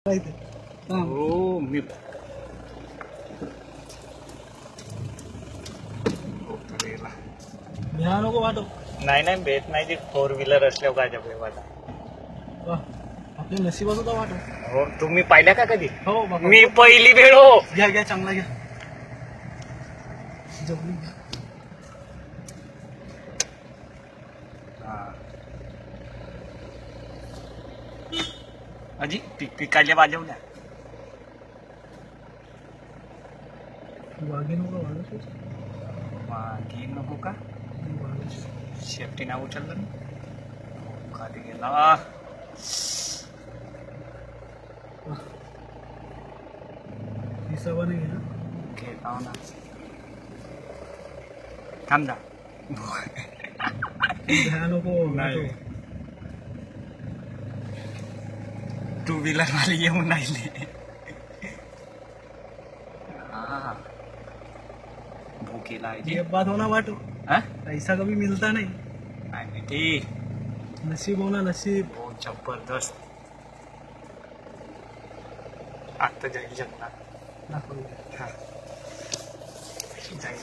हो मी भ्या नको वाटो. नाही नाही भेट नाही ती 4 व्हीलर असल्यावर काय जेव्हा वा, आपल्या नशिबाचं तर वाटो. हो तुम्ही पाहिल्या का कधी हो बाबा. मी पहिली वेळ हो घ्या घ्या, चांगला घ्या. जवळून घ्या. अजी पिकाच्या वाजवल्या वाघे नको वाघ. मागे नको का शेफ्टी नाव उचललं ना खाली गेला हिसाबाने घ्या. घेताव ना थांब जा भ्या नको नाही. वाटो. 2 व्हीलर वाले येऊन राहिले भूकेला ये बात होना वाटो. हा पैसा कभी मिलता नहीं. नाही ती नसीब होना नसीब. बहुत जबरदस्त आता जाईल जगणार दाखव. हा जाईल